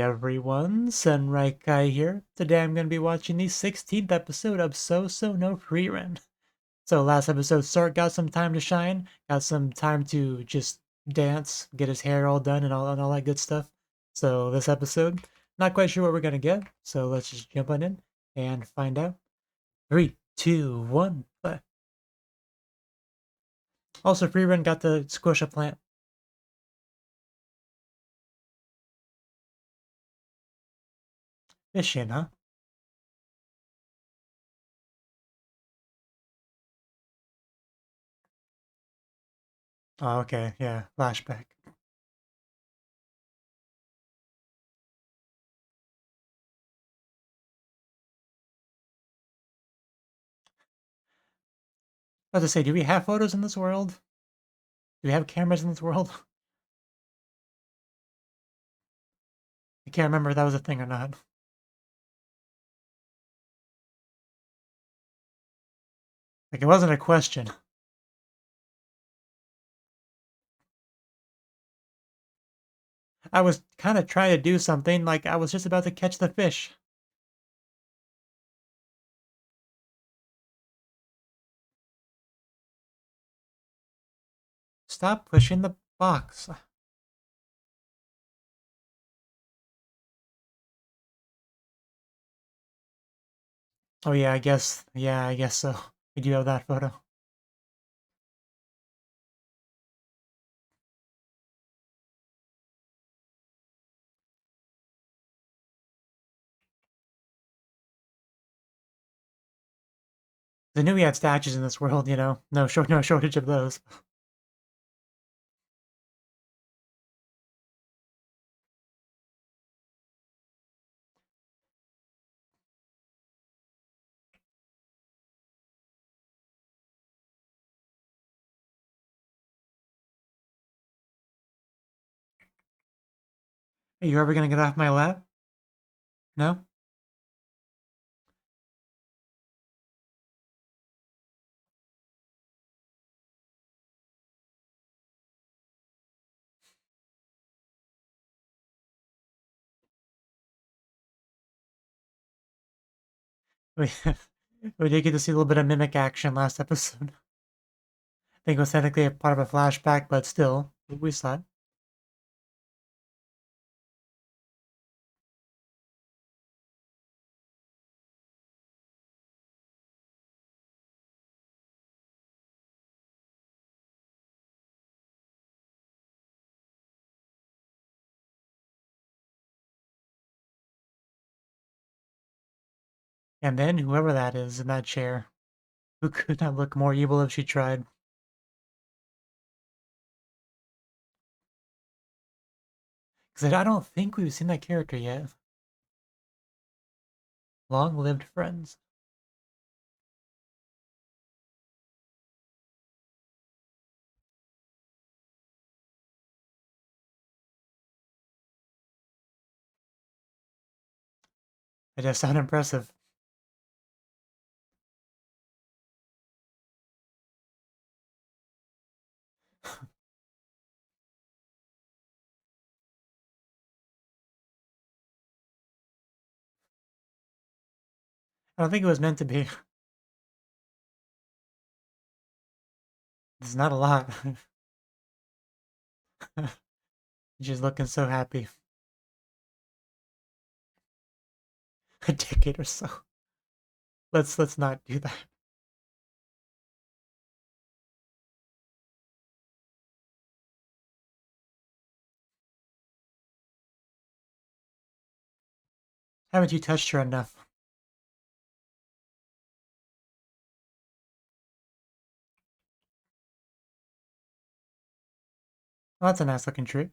everyone, Senrai here. Today I'm going to be watching the 16th episode of Sousou no Frieren. So last episode, Sort got some time to shine, got some time to just dance, get his hair all done and all that good stuff. So this episode, not quite sure what we're going to get, so let's just jump on in and find out. 3, 2, 1, play. Also, Frieren got to squish a plant. Fishing, huh? Oh, okay, yeah, flashback. I was to say, do we have photos in this world? Do we have cameras in this world? I can't remember if that was a thing or not. Like, it wasn't a question. I was kind of trying to do something, like I was just about to catch the fish. Stop pushing the box. Oh yeah, I guess so. We do have that photo. I knew we had statues in this world, you know. No shortage of those. Are you ever gonna get off my lap? No? We, we did get to see a little bit of mimic action last episode. I think it was technically a part of a flashback, but still, we saw it. And then whoever that is in that chair, who could not look more evil if she tried. Because I don't think we've seen that character yet. Long-lived friends. It does sound impressive. I don't think it was meant to be. It's not a lot. She's looking so happy. A decade or so. Let's not do that. Haven't you touched her enough? Oh, that's a nice looking tree.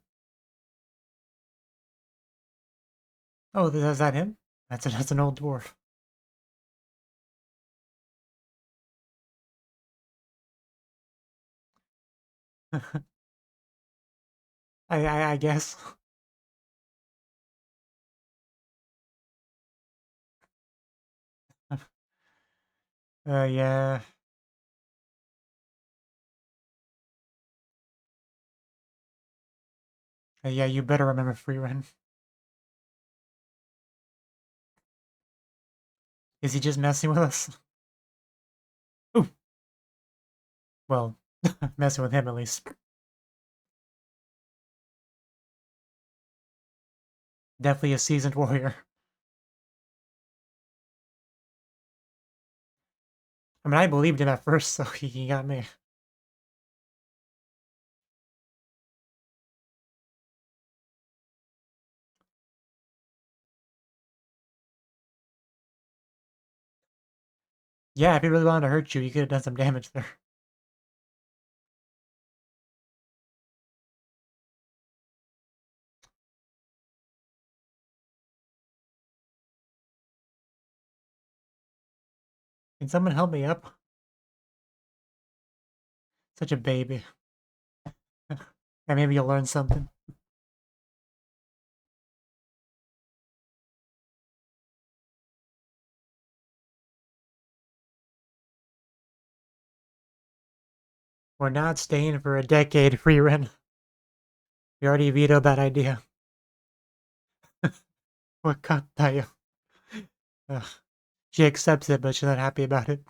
Oh, is that him? That's an old dwarf. I guess. Yeah. Yeah, you better remember Free Run. Is he just messing with us? Ooh, well, messing with him at least. Definitely a seasoned warrior. I mean, I believed him at first, so he got me. Yeah, if he really wanted to hurt you, he could have done some damage there. Can someone help me up? Such a baby. And maybe you'll learn something. We're not staying for a decade, Frieren. We already vetoed that idea. What cut you? Ugh. She accepts it, but she's not happy about it.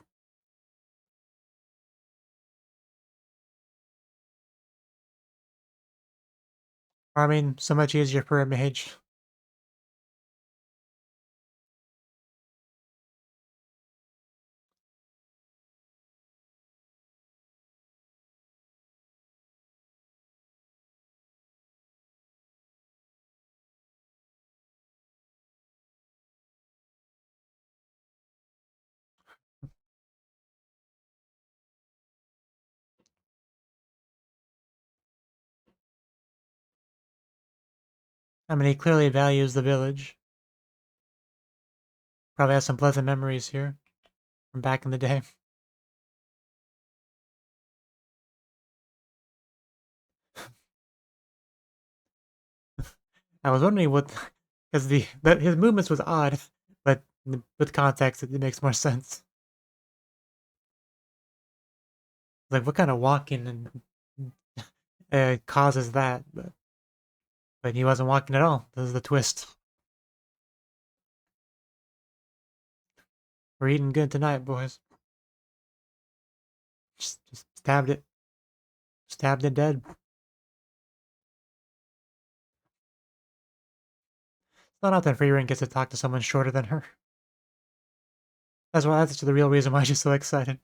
I mean, so much easier for a mage. I mean, he clearly values the village. Probably has some pleasant memories here from back in the day. I was wondering what, because his movements was odd, but with context, it makes more sense. Like, what kind of walking and causes that? But he wasn't walking at all. This is the twist. We're eating good tonight, boys. Just stabbed it. Stabbed it dead. It's not often Frieren gets to talk to someone shorter than her. That's the real reason why she's so excited.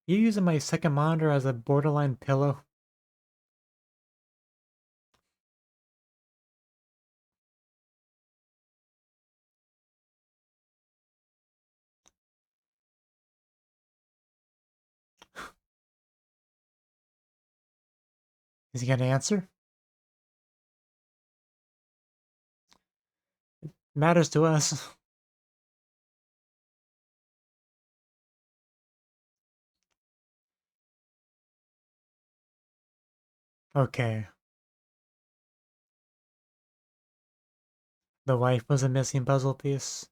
You using my second monitor as a borderline pillow? Is he gonna answer? Matters to us. Okay. The wife was a missing puzzle piece.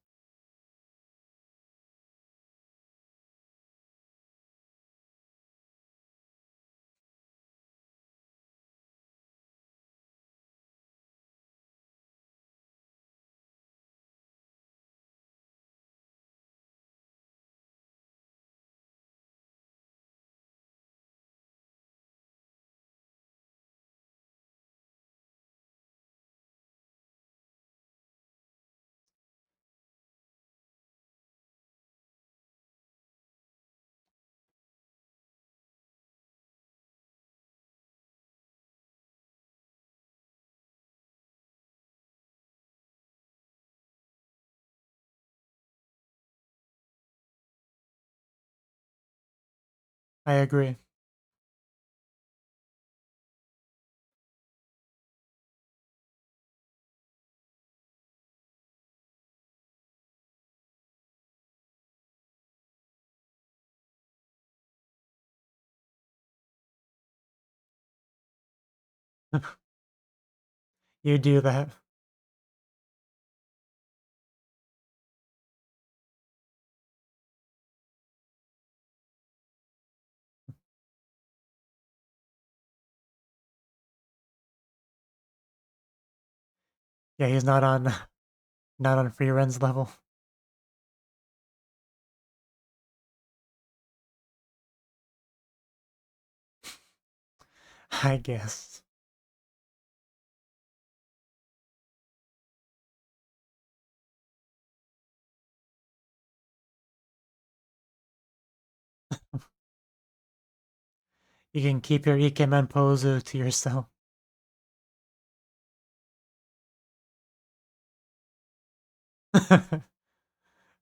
I agree. You do that. Yeah, he's not on not on Frieren's level. I guess. You can keep your Ikemen pose to yourself.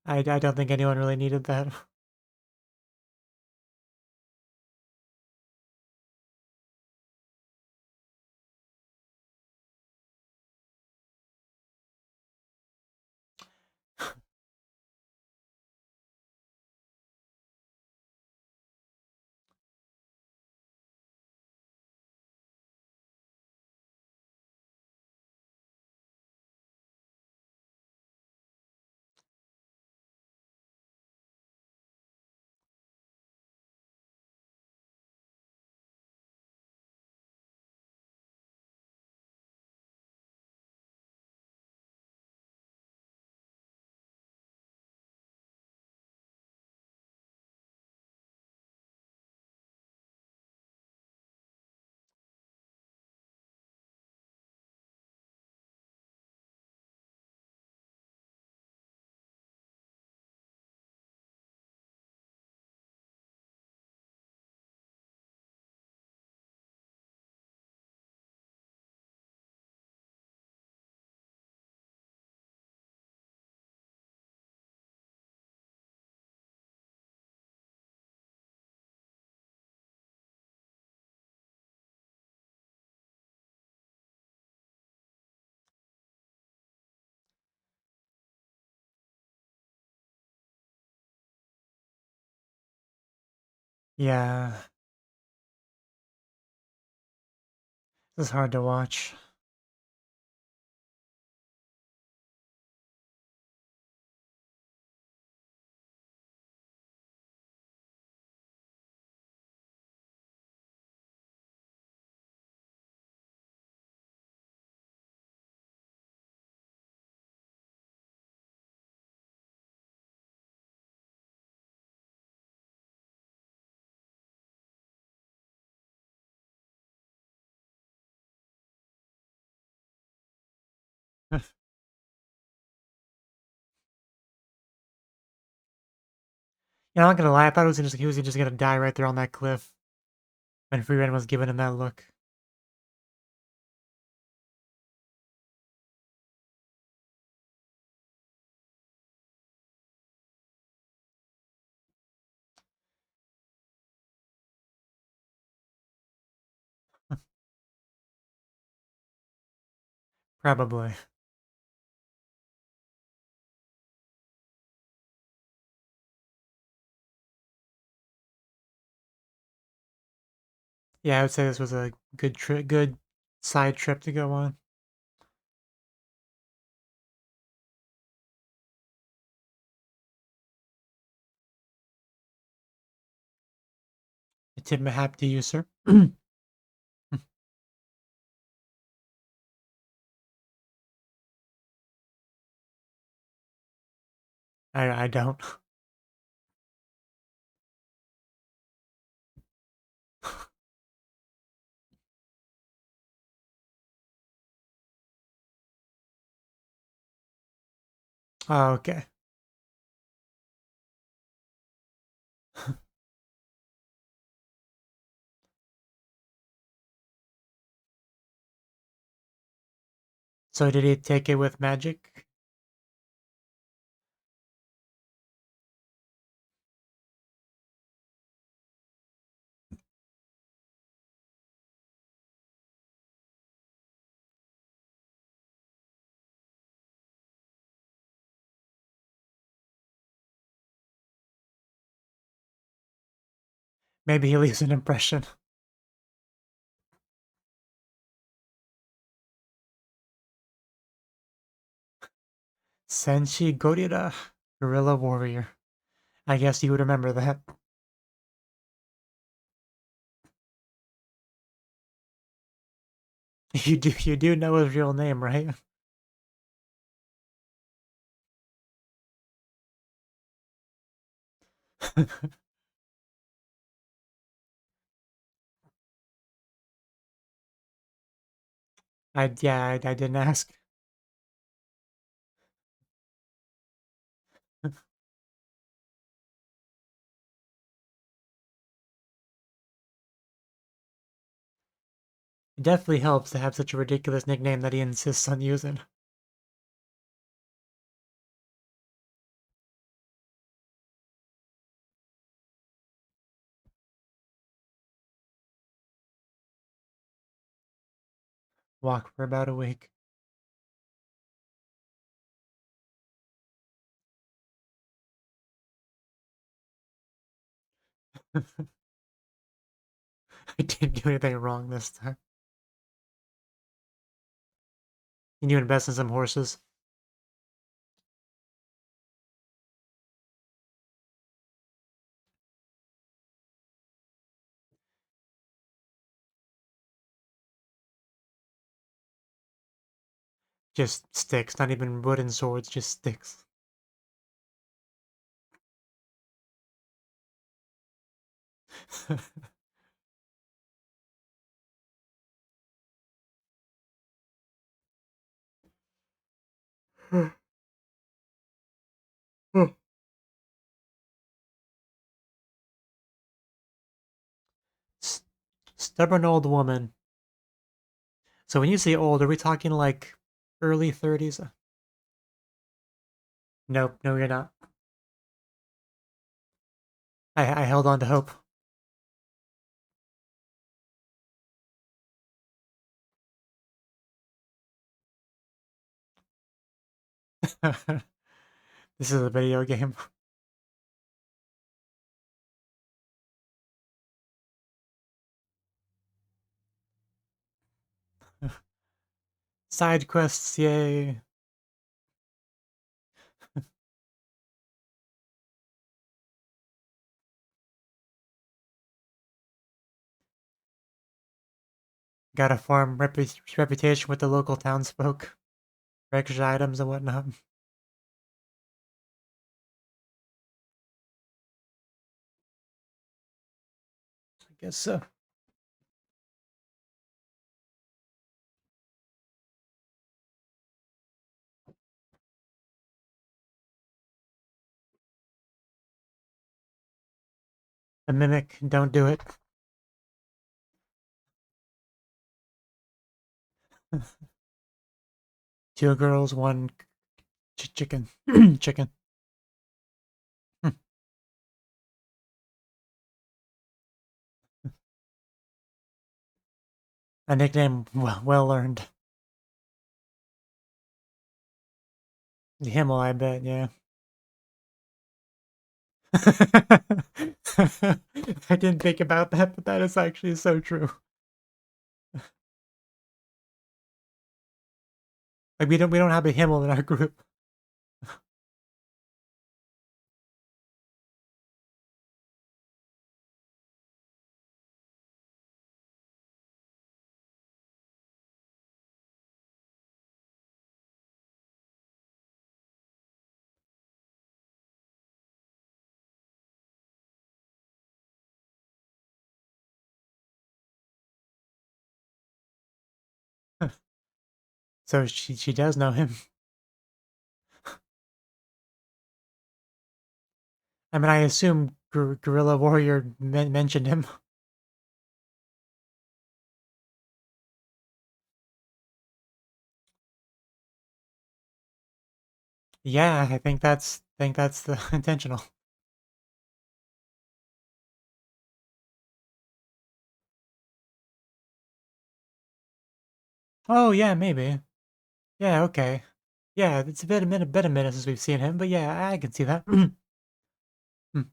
I don't think anyone really needed that. Yeah, this is hard to watch. Yeah, I'm not gonna lie, I thought he was just gonna die right there on that cliff when Frieren was giving him that look. Probably. Yeah, I would say this was a good side trip to go on. A tip my hat to you, sir. I don't. Oh, okay. So did he take it with magic? Maybe he leaves an impression. Senshi Gorira, Guerrilla Warrior. I guess you would remember that. You do know his real name, right? I didn't ask. It definitely helps to have such a ridiculous nickname that he insists on using. Walk for about a week. I didn't do anything wrong this time. Can you invest in some horses? Just sticks, not even wooden swords, just sticks. Stubborn old woman. So when you say old, are we talking like early 30s? Nope, no, you're not. I held on to hope. This is a video game. Side quests, yay. Gotta farm reputation with the local townsfolk. For extra items and whatnot. I guess so. A mimic, don't do it. Two girls, one chicken. Chicken. A nickname well earned. The Himmel, I bet, yeah. I didn't think about that, but that is actually so true. Like we don't have a Himmel in our group. So she does know him. I mean, I assume Guerrilla Warrior mentioned him. Yeah, I think that's the intentional. Oh yeah, maybe. Yeah, okay. Yeah, it's a bit a minute since we've seen him, but yeah, I can see that. Hmm.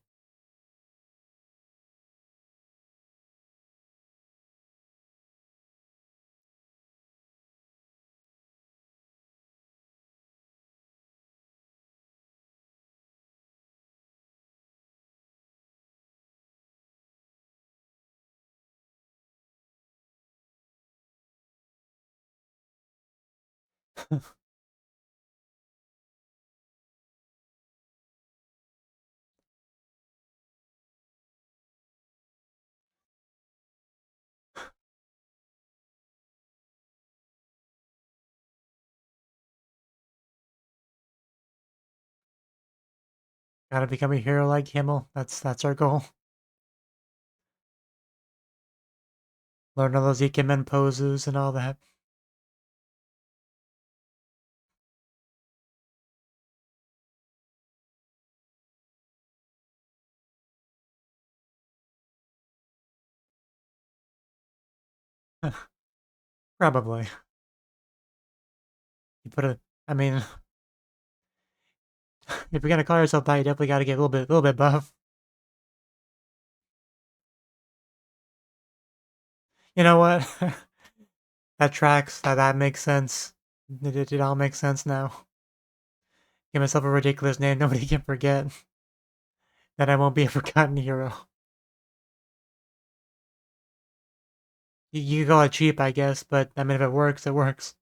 Gotta become a hero like Himmel. That's our goal. Learn all those Ikemen poses and all that. Probably. You put a, I mean, if you're gonna call yourself that, you definitely gotta get a little bit buff. You know what? That tracks. That makes sense. It all makes sense now. Give myself a ridiculous name nobody can forget. Then I won't be a forgotten hero. You call it cheap, I guess, but I mean, if it works, it works.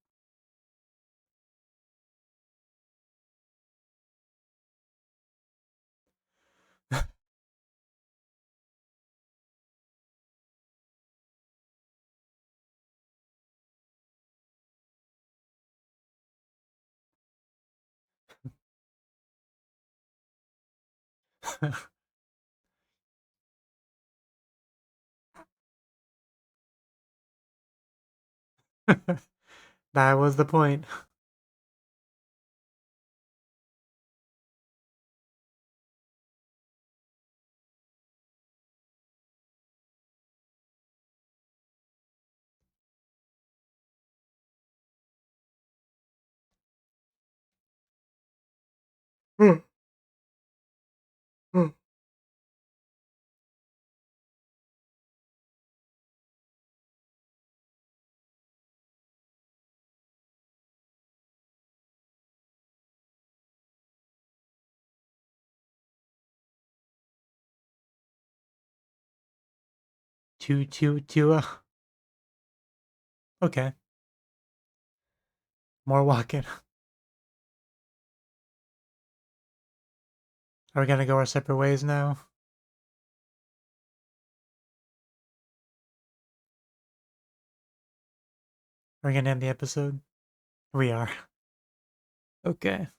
That was the point. Okay, more walking. Are we gonna go our separate ways now? Are we gonna end the episode? We are. Okay.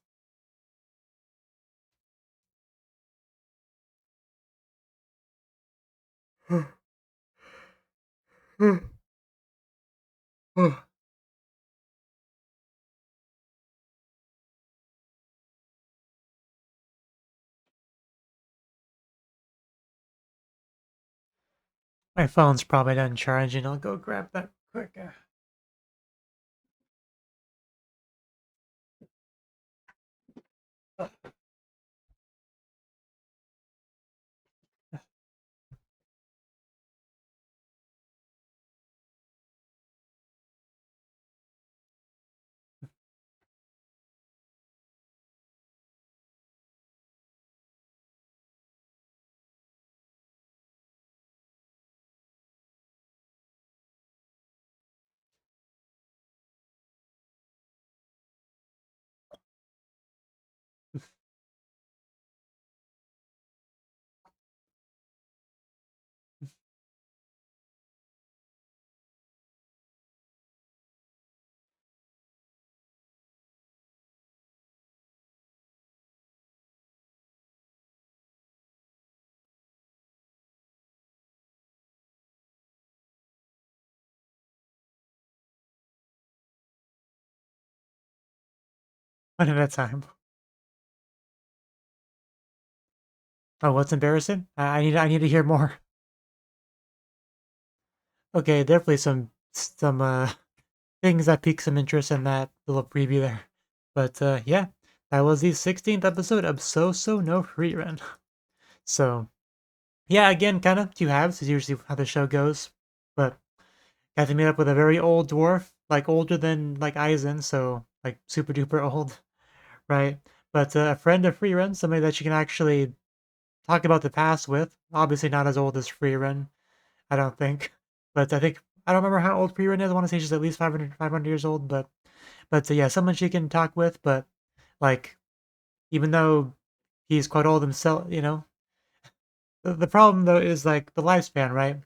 My phone's probably done charging. I'll go grab that quick. One at a time. Oh, what's embarrassing? I need to hear more. Okay, definitely some things that pique some interest in that little preview there. But yeah, that was the 16th episode of So No Frieren. So yeah, again, kind of two halves is usually how the show goes. But got to meet up with a very old dwarf, like older than like Aizen, so like super duper old, right? But a friend of Frieren, somebody that you can actually talk about the past with. Obviously not as old as Frieren, I don't think. But I don't remember how old Frieren is. I want to say she's at least 500 years old, but yeah, someone she can talk with. But like, even though he's quite old himself, the problem though is like the lifespan, right?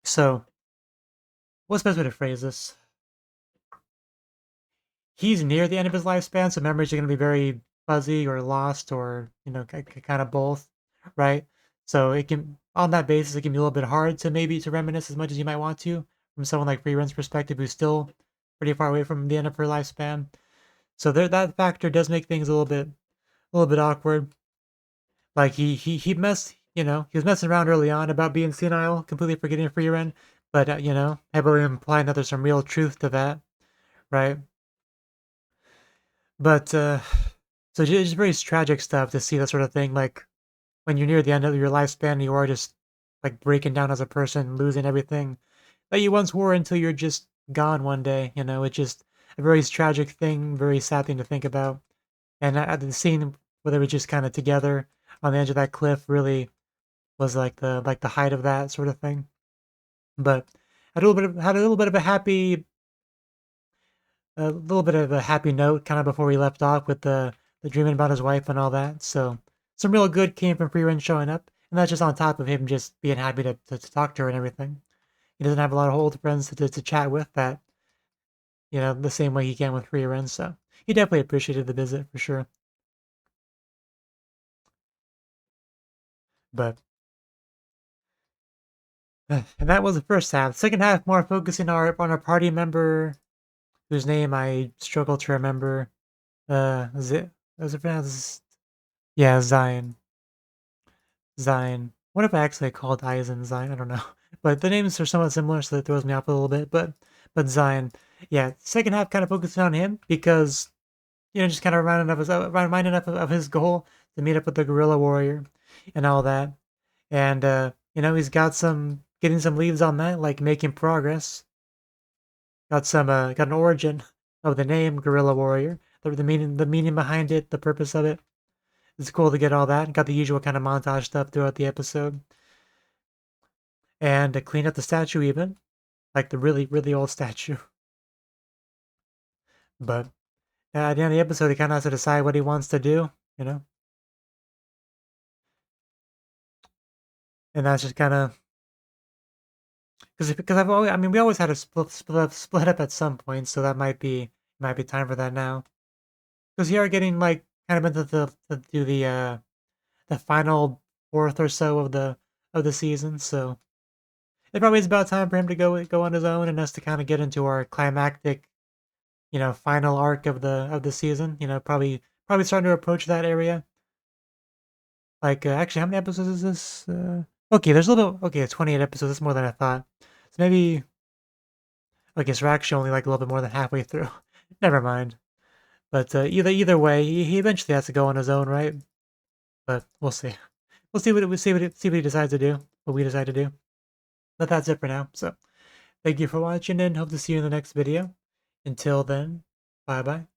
So what's the best way to phrase this? He's near the end of his lifespan, so memories are going to be very fuzzy or lost or, kind of both, right? So it can, on that basis, it can be a little bit hard to maybe to reminisce as much as you might want to from someone like Frieren's perspective, who's still pretty far away from the end of her lifespan. So there, that factor does make things a little bit awkward. Like he messed, he was messing around early on about being senile, completely forgetting Frieren, but heavily implying that there's some real truth to that, right? But so it's very tragic stuff to see that sort of thing. Like when you're near the end of your lifespan, you are just like breaking down as a person, losing everything that you once were until you're just gone one day. It's just a very tragic thing, very sad thing to think about. And the scene where they were just kind of together on the edge of that cliff really was like the height of that sort of thing. But had a little bit of a happy note kind of before we left off with the dreaming about his wife and all that. So some real good came from Frieren showing up, and that's just on top of him just being happy to talk to her and everything. He doesn't have a lot of old friends to chat with that, the same way he can with Frieren. So he definitely appreciated the visit for sure. But and that was the first half. Second half more focusing on our party member whose name I struggle to remember. Is it was it pronounced? Yeah, Zion. Zion. What if I actually called Eisen Zion? I don't know. But the names are somewhat similar, so that throws me off a little bit. But Zion. Yeah, second half kind of focusing on him because just kind of reminding of his goal to meet up with the gorilla warrior and all that. And he's getting some leads on that, like making progress. Got an origin of the name Gorilla Warrior, the meaning behind it, the purpose of it. It's cool to get all that. Got the usual kind of montage stuff throughout the episode, and to clean up the statue even, like the really really old statue. But at the end of the episode, he kind of has to decide what he wants to do, you know, and that's just kind of because we always had to split up at some point, so that might be time for that now. Because you are getting like kind of into the final fourth or so of the season, so it probably is about time for him to go on his own and us to kind of get into our climactic, final arc of the season. Probably starting to approach that area. Like actually, how many episodes is this? Okay, there's a little bit. Okay, it's 28 episodes. That's more than I thought. So maybe okay, so we're actually only like a little bit more than halfway through. Never mind. But either way, he eventually has to go on his own, right? But we'll see. We'll see what he decides to do. What we decide to do. But that's it for now. So thank you for watching and hope to see you in the next video. Until then, bye bye.